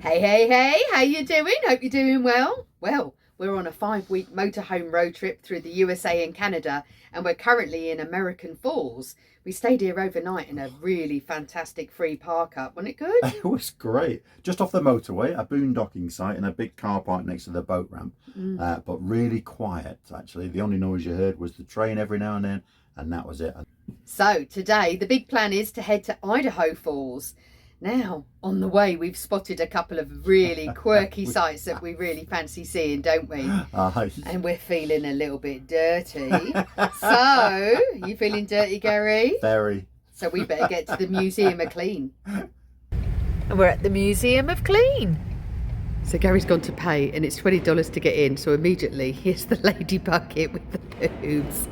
Hey, how you doing? Hope you're doing well. Well, we're on a 5-week motorhome road trip through the USA and Canada, and we're currently in American Falls. We stayed here overnight in a really fantastic free park up. Wasn't it good? It was great. Just off the motorway, a boondocking site and a big car park next to the boat ramp. But really quiet, actually. The only noise you heard was the train every now and then, and that was it. So today, the big plan is to head to Idaho Falls. Now, on the way, we've spotted a couple of really quirky sights that we really fancy seeing, don't we? And we're feeling a little bit dirty. So, you feeling dirty, Gary? Very. So we better get to the Museum of Clean. And we're at the Museum of Clean. So Gary's gone to pay, and it's $20 to get in. So immediately, here's the lady bucket with the boobs.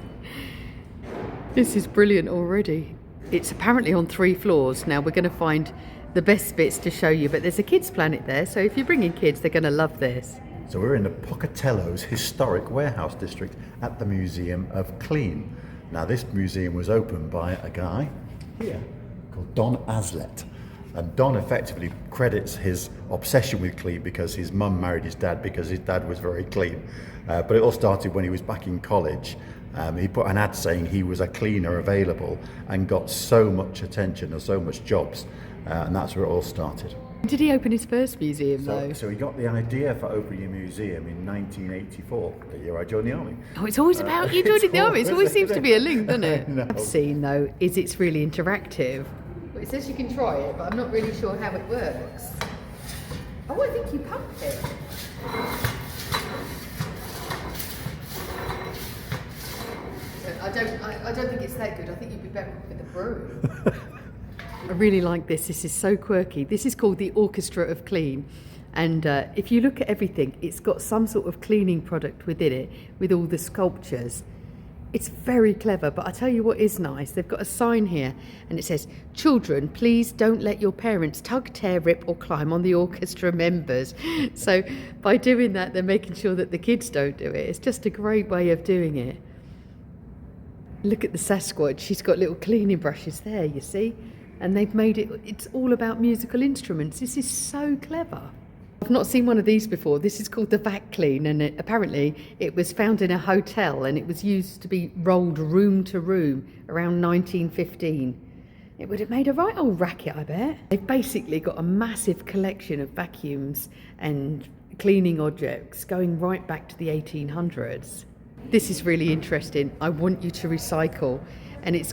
This is brilliant already. It's apparently on 3 floors. Now we're going to find the best bits to show you, but there's a kids planet there, so if you're bringing kids, they're going to love this. So we're in the Pocatello's historic warehouse district at the Museum of Clean. Now this museum was opened by a guy here called Don Aslett, and Don effectively credits his obsession with clean because his mum married his dad because his dad was very clean. But it all started when he was back in college. He put an ad saying he was a cleaner available and got so much attention or so much jobs, and that's where it all started. Did he open his first museum though? So he got the idea for opening a museum in 1984, the year I joined the army. Oh, it's always about you joining the army. It always seems to be a link, doesn't it? No. I've seen though is it's really interactive. Well, it says you can try it, but I'm not really sure how it works. Oh, I think you pump it. I don't think it's that good. I think you'd be better with a broom. I really like this. This is so quirky. This is called the Orchestra of Clean. And if you look at everything, it's got some sort of cleaning product within it with all the sculptures. It's very clever, but I tell you what is nice. They've got a sign here and it says, "Children, please don't let your parents tug, tear, rip or climb on the orchestra members." So by doing that, they're making sure that the kids don't do it. It's just a great way of doing it. Look at the Sasquatch. She's got little cleaning brushes there, you see? And they've made it, it's all about musical instruments. This is so clever. I've not seen one of these before. This is called the Vac Clean, and apparently it was found in a hotel and it was used to be rolled room to room around 1915. It would have made a right old racket, I bet. They've basically got a massive collection of vacuums and cleaning objects going right back to the 1800s. This is really interesting. I want you to recycle, and it's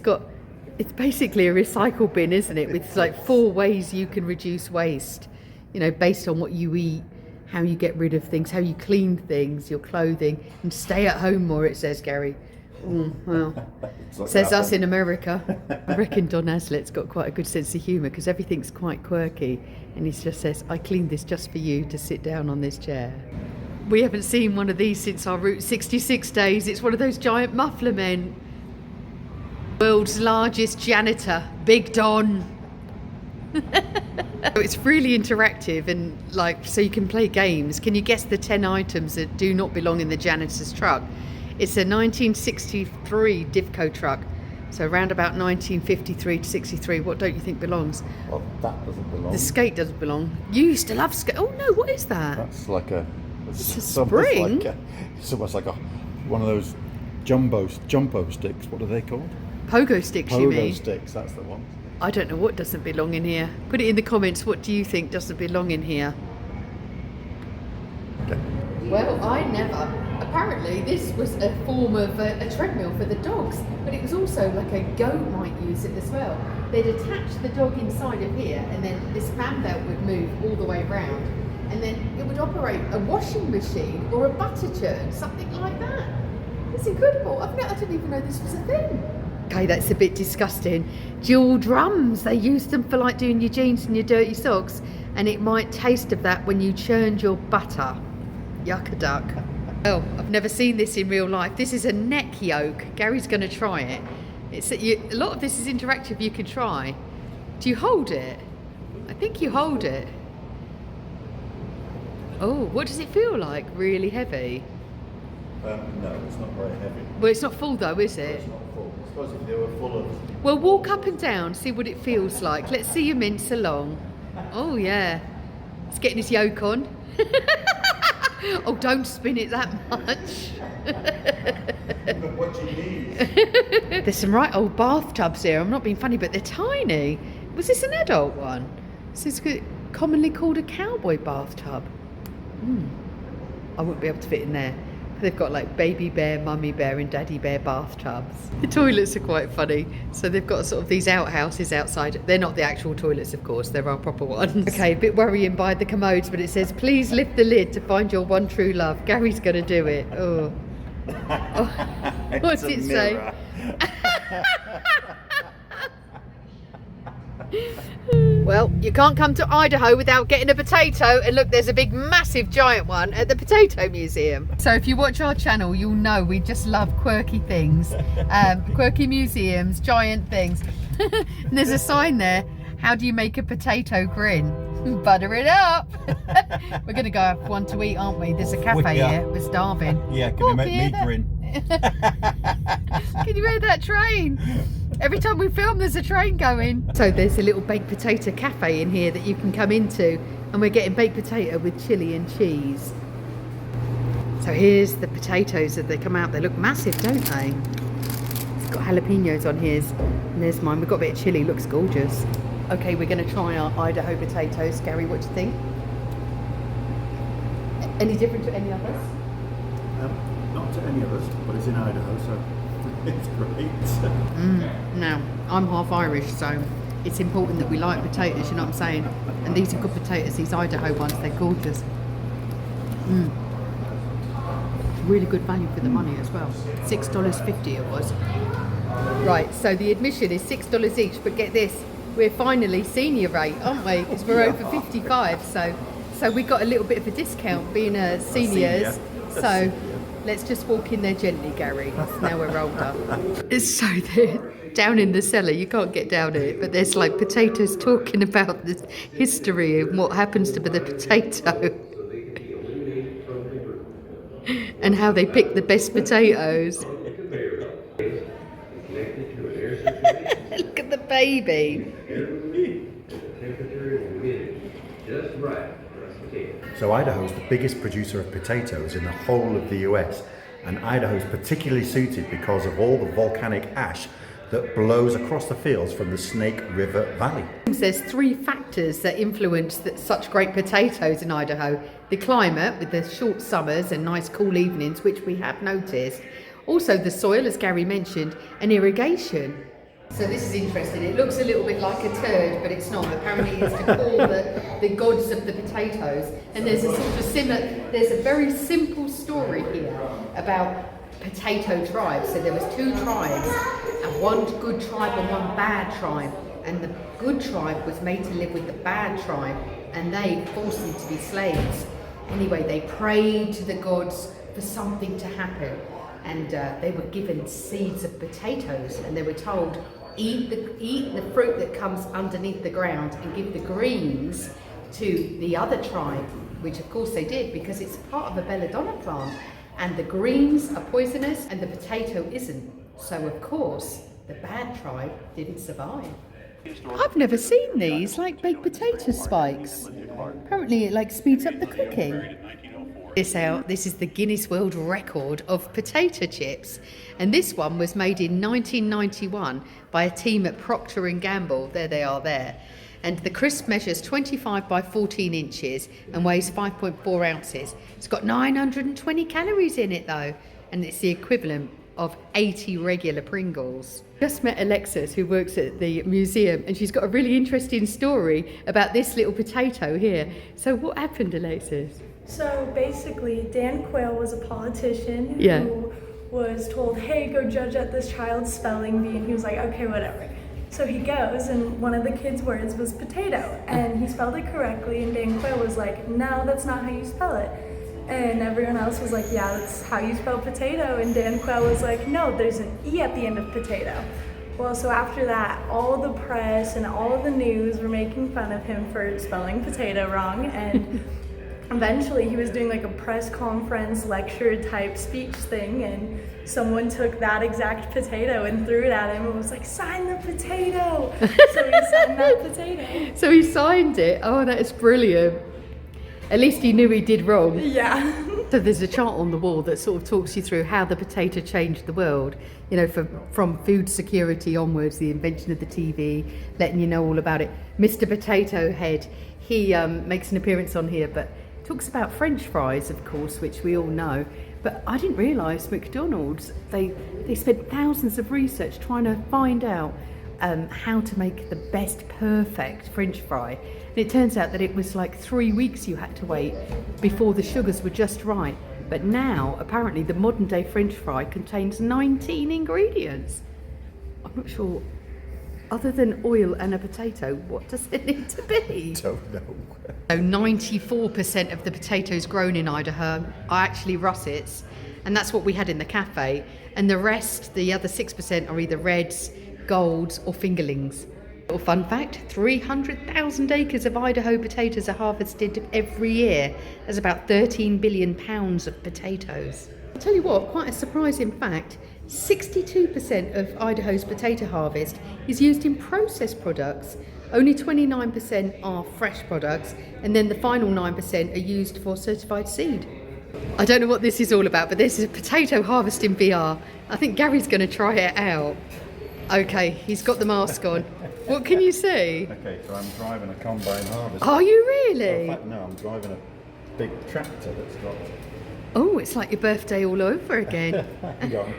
basically a recycle bin, isn't it? With like 4 ways you can reduce waste, you know, based on what you eat, how you get rid of things, how you clean things, your clothing, and stay at home more, it says, Gary. Well, says us in America. I reckon Don Aslett's got quite a good sense of humour because everything's quite quirky, and he just says, "I cleaned this just for you to sit down on this chair." We haven't seen one of these since our Route 66 days. It's one of those giant muffler men. World's largest janitor, Big Don. It's really interactive and so you can play games. Can you guess the 10 items that do not belong in the janitor's truck? It's a 1963 Divco truck. So around about 1953 to 63, what don't you think belongs? Well, that doesn't belong. The skate doesn't belong. You used to love skate. Oh no, what is that? That's like a... It's a spring? It's almost like one of those jumbo sticks. What are they called? Pogo sticks, you mean? Pogo sticks, that's the one. I don't know what doesn't belong in here. Put it in the comments. What do you think doesn't belong in here? Okay. Well, I never. Apparently, this was a form of a treadmill for the dogs, but it was also like a goat might use it as well. They'd attach the dog inside of here, and then this fan belt would move all the way around, and then it would operate a washing machine or a butter churn, something like that. It's incredible. I didn't even know this was a thing. Okay, that's a bit disgusting. Dual drums. They used them for like doing your jeans and your dirty socks, and it might taste of that when you churned your butter. Yuck-a-duck. Well, I've never seen this in real life. This is a neck yoke. Gary's going to try it. A lot of this is interactive. You can try. Do you hold it? I think you hold it. Oh, what does it feel like? Really heavy? No, it's not very heavy. Well, it's not full though, is it? It's not full. I suppose if they were full of... Well, walk up and down, see what it feels like. Let's see you mince along. Oh, yeah. He's getting his yoke on. Oh, don't spin it that much. What you need. There's some right old bathtubs here. I'm not being funny, but they're tiny. Was this an adult one? This is commonly called a cowboy bathtub. I wouldn't be able to fit in there. They've got like baby bear, mummy bear and daddy bear bathtubs. The toilets are quite funny. So they've got sort of these outhouses outside. They're not the actual toilets, of course. There are proper ones. Okay, a bit worrying by the commodes, but it says, please lift the lid to find your one true love. Gary's going to do it. Oh. What's it say? Well, you can't come to Idaho without getting a potato, and look, there's a big massive giant one at the Potato Museum. So if you watch our channel, you'll know we just love quirky things, quirky museums, giant things. And there's a sign there, how do you make a potato grin? Butter it up. We're going to go have one to eat, aren't we? There's a cafe here, we're starving. Yeah, can you make me grin? Can you hear that train? Every time we film, there's a train going. So there's a little baked potato cafe in here that you can come into, and we're getting baked potato with chilli and cheese. So here's the potatoes as they come out. They look massive, don't they? It's got jalapenos on his, and there's mine. We've got a bit of chilli, looks gorgeous. Okay, we're going to try our Idaho potatoes. Gary, what do you think? Any different to any others? Not to any of us, but it's in Idaho, so it's great. Now, I'm half Irish, so it's important that we like potatoes, you know what I'm saying? And these are good potatoes, these Idaho ones, they're gorgeous. Really good value for the money as well. $6.50 it was. Right, so the admission is $6 each, but get this, we're finally senior rate, aren't we? Because we're over 55, so we got a little bit of a discount being seniors. So let's just walk in there gently, Gary. Now we're older. It's so there. Down in the cellar, you can't get down it, but there's like potatoes talking about the history and what happens to the potato. And how they pick the best potatoes. Look at the baby. So Idaho is the biggest producer of potatoes in the whole of the US, and Idaho is particularly suited because of all the volcanic ash that blows across the fields from the Snake River Valley. There's 3 factors that influence such great potatoes in Idaho. The climate, with the short summers and nice cool evenings, which we have noticed. Also the soil, as Gary mentioned, and irrigation. So this is interesting. It looks a little bit like a turd, but it's not. Apparently it's to call the gods of the potatoes. And there's a sort of there's a very simple story here about potato tribes. So there was 2 tribes, and one good tribe and one bad tribe. And the good tribe was made to live with the bad tribe, and they forced them to be slaves. Anyway, they prayed to the gods for something to happen, and they were given seeds of potatoes, and they were told, eat the fruit that comes underneath the ground and give the greens to the other tribe, which of course they did, because it's part of a belladonna plant, and the greens are poisonous and the potato isn't. So of course the bad tribe didn't survive. I've never seen these, like baked potato spikes. Apparently it like speeds up the cooking. This is the Guinness World Record of potato chips, and this one was made in 1991 by a team at Procter & Gamble. There they are there. And the crisp measures 25 by 14 inches and weighs 5.4 ounces. It's got 920 calories in it though, and it's the equivalent of 80 regular Pringles. Just met Alexis, who works at the museum, and she's got a really interesting story about this little potato here. So what happened, Alexis? So basically, Dan Quayle was a politician who was told, hey, go judge at this child's spelling bee, and he was like, okay, whatever. So he goes, and one of the kids' words was potato, and he spelled it correctly, and Dan Quayle was like, no, that's not how you spell it. And everyone else was like, yeah, that's how you spell potato, and Dan Quayle was like, no, there's an E at the end of potato. Well, so after that, all the press and all the news were making fun of him for spelling potato wrong, and eventually he was doing like a press conference lecture type speech thing, and someone took that exact potato and threw it at him and was like, sign the potato. So he signed that potato. So he signed it. Oh, that is brilliant. At least he knew he did wrong. Yeah. So there's a chart on the wall that sort of talks you through how the potato changed the world. You know, from food security onwards, the invention of the TV, letting you know all about it. Mr. Potato Head, he makes an appearance on here, but talks about French fries, of course, which we all know. But I didn't realise McDonald's, they spent thousands of research trying to find out how to make the best perfect French fry. And it turns out that it was like 3 weeks you had to wait before the sugars were just right. But now, apparently, the modern day French fry contains 19 ingredients. I'm not sure, other than oil and a potato, what does it need to be? Don't know. So 94% of the potatoes grown in Idaho are actually russets, and that's what we had in the cafe. And the rest, the other 6%, are either reds, golds, or fingerlings. Little fun fact, 300,000 acres of Idaho potatoes are harvested every year. There's about 13 billion pounds of potatoes. I'll tell you what, quite a surprising fact, 62% of Idaho's potato harvest is used in processed products. Only 29% are fresh products, and then the final 9% are used for certified seed. I don't know what this is all about, but this is potato harvesting VR. I think Gary's going to try it out. Okay, he's got the mask on. What can you see? Okay, so I'm driving a combine harvester. Are you really? In fact, no, I'm driving a big tractor that's got... Oh, it's like your birthday all over again. Hang on.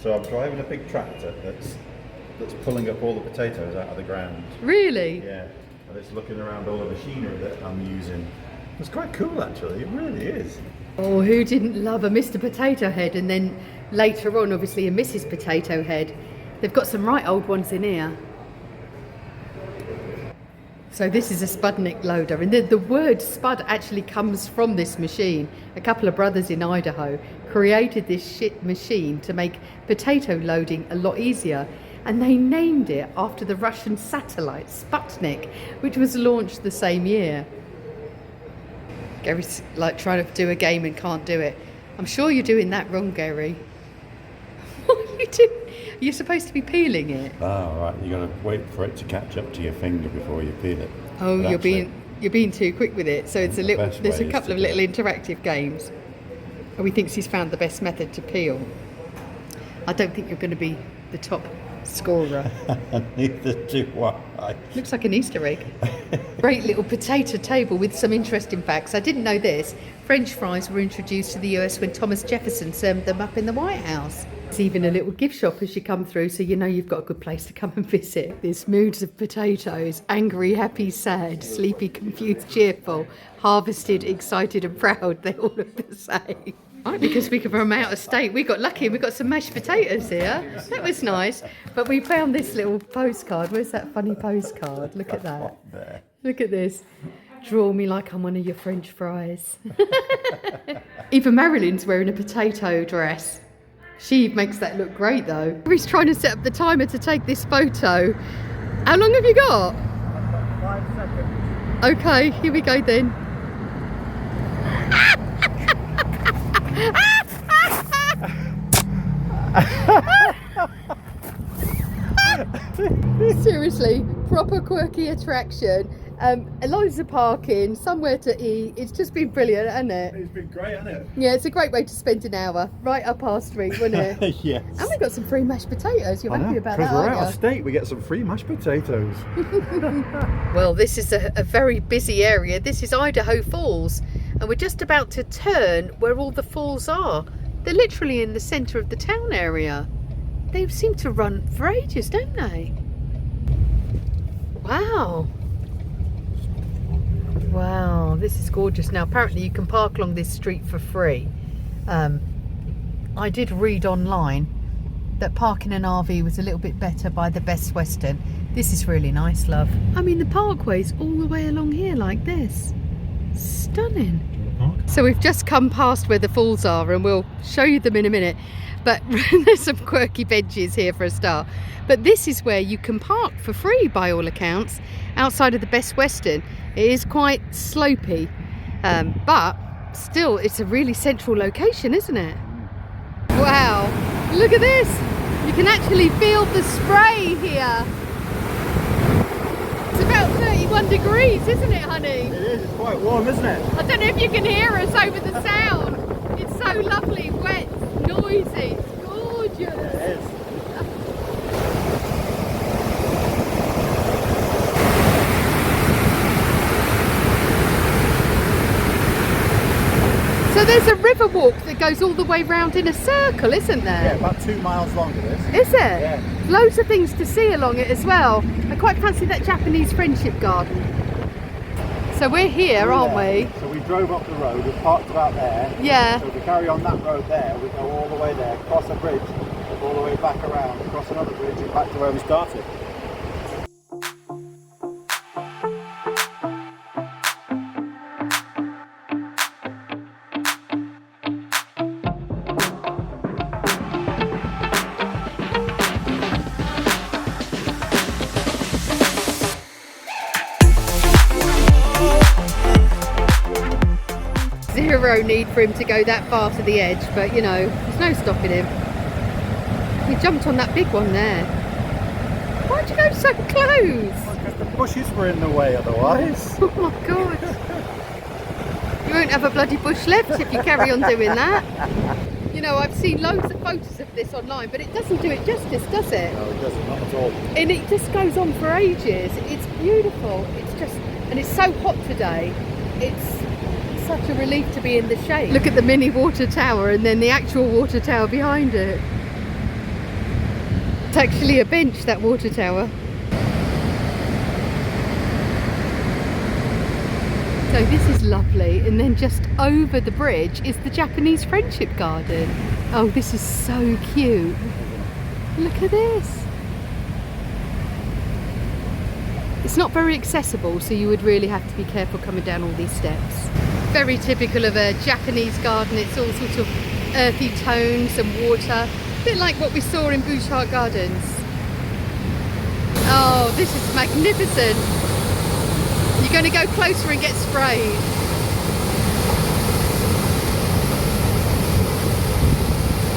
So I'm driving a big tractor that's pulling up all the potatoes out of the ground. Really? Yeah, and it's looking around all the machinery that I'm using. It's quite cool, actually. It really is. Oh, who didn't love a Mr. Potato Head, and then later on, obviously, a Mrs. Potato Head. They've got some right old ones in here. So this is a Spudnik loader, and the word spud actually comes from this machine. A couple of brothers in Idaho created this shit machine to make potato loading a lot easier, and they named it after the Russian satellite Sputnik, which was launched the same year. Gary's like trying to do a game and can't do it. I'm sure you're doing that wrong, Gary. What are you doing? You're supposed to be peeling it. Oh, right. You got to wait for it to catch up to your finger before you peel it. Oh, you're being too quick with it. So it's a little. There's a couple of little interactive games. Oh, he thinks he's found the best method to peel. I don't think you're going to be the top scorer. Neither do I. Looks like an Easter egg. Great little potato table with some interesting facts. I didn't know this. French fries were introduced to the US when Thomas Jefferson served them up in the White House. There's even a little gift shop as you come through, so you know you've got a good place to come and visit. There's moods of potatoes: angry, happy, sad, sleepy, confused, cheerful, harvested, excited and proud. They all look the same. Right, because we from out of state, we got lucky and we got some mashed potatoes here. That was nice. But we found this little postcard. Where's that funny postcard? Look at that. Look at this. Draw me like I'm one of your French fries. Even Marilyn's wearing a potato dress. She makes that look great though. He's trying to set up the timer to take this photo. How long have you got? I've got 5 seconds. Okay, here we go then. Seriously, proper quirky attraction. Loads of parking, somewhere to eat. It's just been brilliant, hasn't it? It's been great, hasn't it? Yeah, it's a great way to spend an hour right up our street, wasn't it? Yes. And we got some free mashed potatoes. You're happy about that, because we're aren't out of you? state, we get some free mashed potatoes. Well, this is a very busy area. This is Idaho Falls, and we're just about to turn where all the falls are. They're literally in the centre of the town area. They seem to run for ages, don't they? Wow. Wow, this is gorgeous. Now, apparently you can park along this street for free. I did read online that parking an RV was a little bit better by the Best Western. This is really nice, love. I mean, the parkway's all the way along here like this. Stunning. So we've just come past where the falls are, and we'll show you them in a minute. But there's some quirky benches here for a start. But this is where you can park for free, by all accounts, outside of the Best Western. It is quite slopey, but still, it's a really central location, isn't it? Wow, look at this. You can actually feel the spray here. 31 degrees, isn't it, honey? It is, it's quite warm, isn't it? I don't know if you can hear us over the sound. It's so lovely, wet, noisy, it's gorgeous. Yeah, it is. So there's a river walk that goes all the way round in a circle, isn't there? Yeah, about 2 miles long it is. Is it? Yeah. Loads of things to see along it as well. I quite fancy that Japanese friendship garden. So we're here, aren't we? So we drove up the road, we parked about there. Yeah. So if we carry on that road there, we go all the way there, cross a bridge, all the way back around, cross another bridge and back to where we started. Zero need for him to go that far to the edge, but you know, there's no stopping him. He jumped on that big one there. Why'd you go so close? Because the bushes were in the way otherwise. Oh my god. You won't have a bloody bush left if you carry on doing that. You know, I've seen loads of photos of this online, but it doesn't do it justice, does it? No, it doesn't, not at all. And it just goes on for ages. It's beautiful. It's just, and it's so hot today. It's such a relief to be in the shade. Look at the mini water tower and then the actual water tower behind it. It's actually a bench, that water tower. So this is lovely, and then just over the bridge is the Japanese friendship garden. Oh, this is so cute. Look at this. It's not very accessible, so you would really have to be careful coming down all these steps. Very typical of a Japanese garden. It's all sorts of earthy tones and water. A bit like what we saw in Bouchard Gardens. Oh, this is magnificent. You're going to go closer and get sprayed.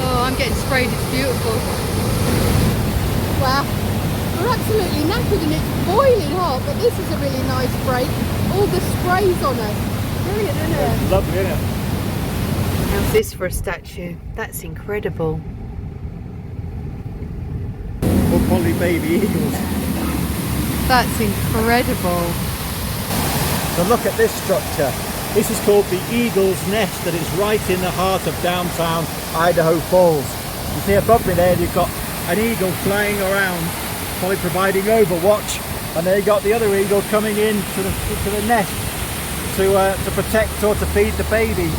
Oh, I'm getting sprayed. It's beautiful. Wow. We're absolutely knackered and it's boiling hot, but this is a really nice break. All the sprays on us. Brilliant, isn't it? It's lovely, isn't it? How's this for a statue? That's incredible. Or probably baby eagles. That's incredible. So look at this structure. This is called the Eagle's Nest, and it's right in the heart of downtown Idaho Falls. You see above me there, you've got an eagle flying around, probably providing overwatch, and there you got the other eagle coming in to the nest to protect or to feed the baby.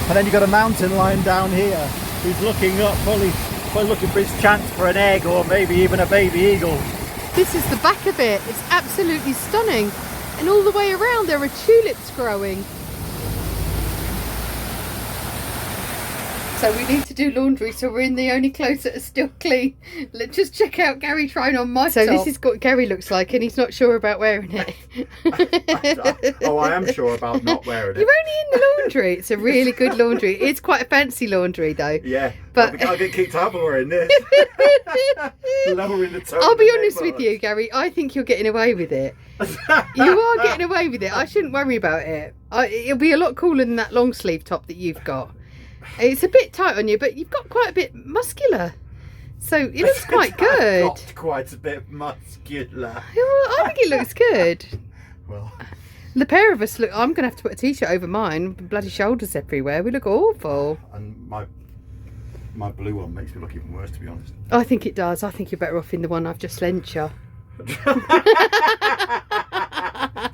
And then you've got a mountain lion down here who's looking up, probably looking for his chance for an egg or maybe even a baby eagle. This is the back of it. It's absolutely stunning. And all the way around there are tulips growing. So we need to do laundry, so we're in the only clothes that are still clean. Let's just check out Gary trying on my top. So this is what Gary looks like, and he's not sure about wearing it. Oh, I am sure about not wearing it. You're only in the laundry. It's a really good laundry. It's quite a fancy laundry though. Yeah, but I'll get kicked out for wearing this. Lowering the tone. I'll be honest with you, Gary. I think you're getting away with it. You are getting away with it. I shouldn't worry about it. It'll be a lot cooler than that long sleeve top that you've got. It's a bit tight on you, but you've got quite a bit muscular. So it looks quite good. I've got quite a bit muscular. Well, I think it looks good. Well, the pair of us look. I'm going to have to put a t-shirt over mine. Bloody shoulders everywhere. We look awful. And my blue one makes me look even worse, to be honest. I think it does. I think you're better off in the one I've just lent you.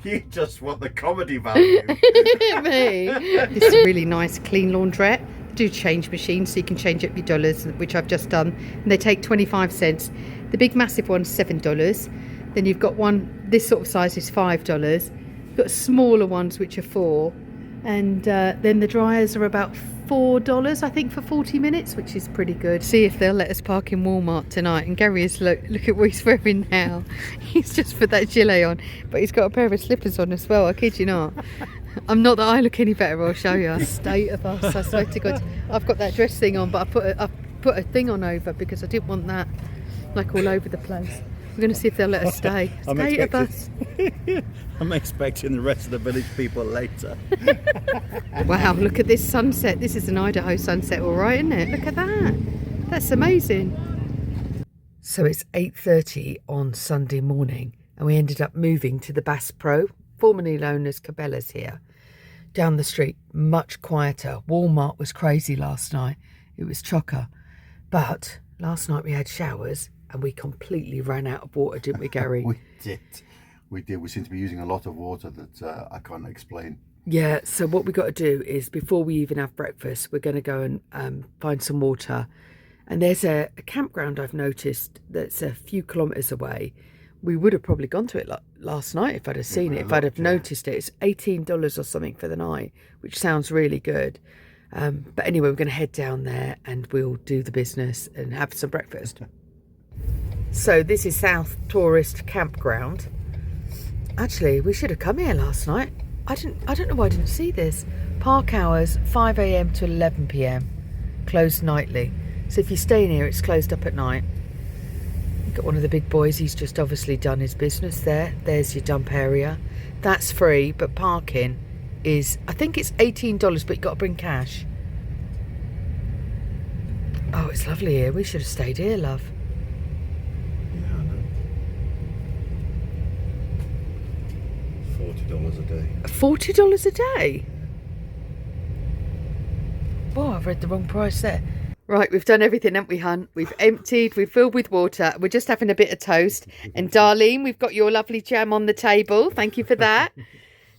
You just want the comedy value. Me. This is a really nice clean laundrette. They do change machines, so you can change up your dollars, which I've just done. And they take 25 cents. The big massive one's $7. Then you've got one, this sort of size is $5. You've got smaller ones which are $4. And then the dryers are about $4, I think, for 40 minutes, which is pretty good. See if they'll let us park in Walmart tonight. And Gary is, look at what he's wearing now. He's just put that gilet on, but he's got a pair of slippers on as well. I kid you not. I'm not that I look any better. I'll show you. State of us, I swear to God. I've got that dress thing on, but I put a thing on over because I didn't want that like all over the place. We're going to see if they'll let us stay. Stay at the bus. I'm expecting the rest of the village people later. Wow, look at this sunset. This is an Idaho sunset, all right, isn't it? Look at that. That's amazing. So it's 8:30 on Sunday morning, and we ended up moving to the Bass Pro, formerly known as Cabela's here. Down the street, much quieter. Walmart was crazy last night. It was chocker. But last night we had showers and we completely ran out of water, didn't we, Gary? We did. We seem to be using a lot of water that I can't explain. Yeah, so what we got to do is before we even have breakfast, we're going to go and find some water. And there's a campground I've noticed that's a few kilometres away. We would have probably gone to it last night if I'd have seen it, if I'd have noticed it. It's $18 or something for the night, which sounds really good. But anyway, we're going to head down there and we'll do the business and have some breakfast. So this is South Tourist Campground. Actually, we should have come here last night. I don't know why I didn't see this. Park hours 5 a.m. to 11 p.m. Closed nightly. So if you're staying here, it's closed up at night. Got one of the big boys, he's just obviously done his business there. There's your dump area. That's free, but parking is, I think it's $18, but you've got to bring cash. Oh, it's lovely here. We should have stayed here, love. Yeah, I know. $40 a day. $40 a day? Oh, I've read the wrong price there. Right, we've done everything, haven't we, hun? We've emptied, we've filled with water. We're just having a bit of toast. And Darlene, we've got your lovely jam on the table. Thank you for that. And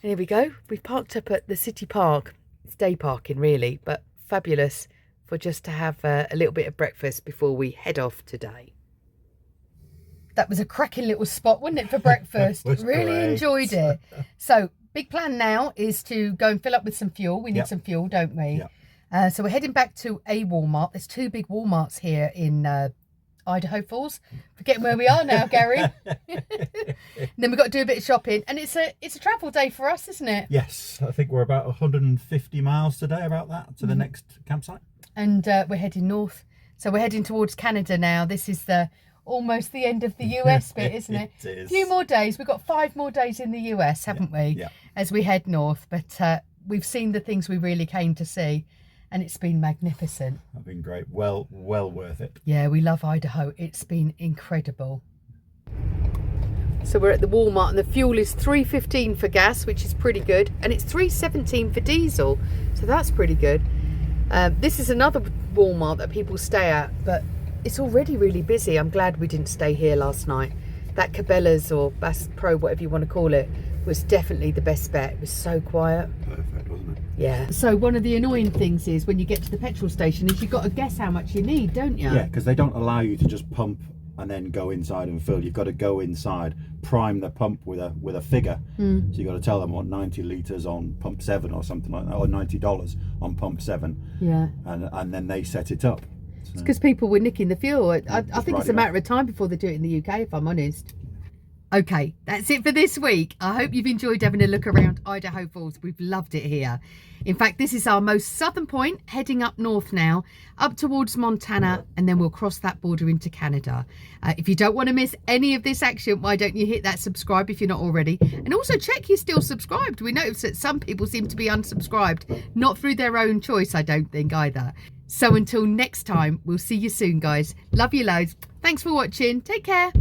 here we go. We've parked up at the city park. It's day parking, really, but fabulous for just to have a little bit of breakfast before we head off today. That was a cracking little spot, wasn't it, for breakfast? Really great. Enjoyed it. So, big plan now is to go and fill up with some fuel. We need some fuel, don't we? Yep. So we're heading back to a Walmart. There's two big Walmarts here in Idaho Falls. Forgetting where we are now, Gary. Then we've got to do a bit of shopping, and it's a travel day for us, isn't it? Yes, I think we're about 150 miles today, about that, to the next campsite. And we're heading north. So we're heading towards Canada now. This is almost the end of the US bit, isn't it? It is. A few more days. We've got 5 more days in the US, haven't we? Yeah. As we head north. But we've seen the things we really came to see. And it's been magnificent. That's been great. Well worth it. Yeah, we love Idaho. It's been incredible. So we're at the Walmart and the fuel is $3.15 for gas, which is pretty good. And it's $3.17 for diesel. So that's pretty good. This is another Walmart that people stay at, but it's already really busy. I'm glad we didn't stay here last night. That Cabela's or Bass Pro, whatever you want to call it, was definitely the best bet. It was so quiet. Perfect, wasn't it? Yeah. So one of the annoying things is when you get to the petrol station is you've got to guess how much you need, don't you? Yeah, because they don't allow you to just pump and then go inside and fill. You've got to go inside, prime the pump with a figure. So you've got to tell them what 90 litres on pump 7 or something like that, or $90 on pump 7. Yeah. And then they set it up. So, it's because people were nicking the fuel. I think it's a riding matter of time before they do it in the UK, if I'm honest. Okay, that's it for this week. I hope you've enjoyed having a look around Idaho Falls. We've loved it here. In fact, this is our most southern point, heading up north now, up towards Montana, and then we'll cross that border into Canada. If you don't want to miss any of this action, why don't you hit that subscribe if you're not already? And also check you're still subscribed. We notice that some people seem to be unsubscribed, not through their own choice, I don't think either. So until next time, we'll see you soon, guys. Love you loads. Thanks for watching. Take care.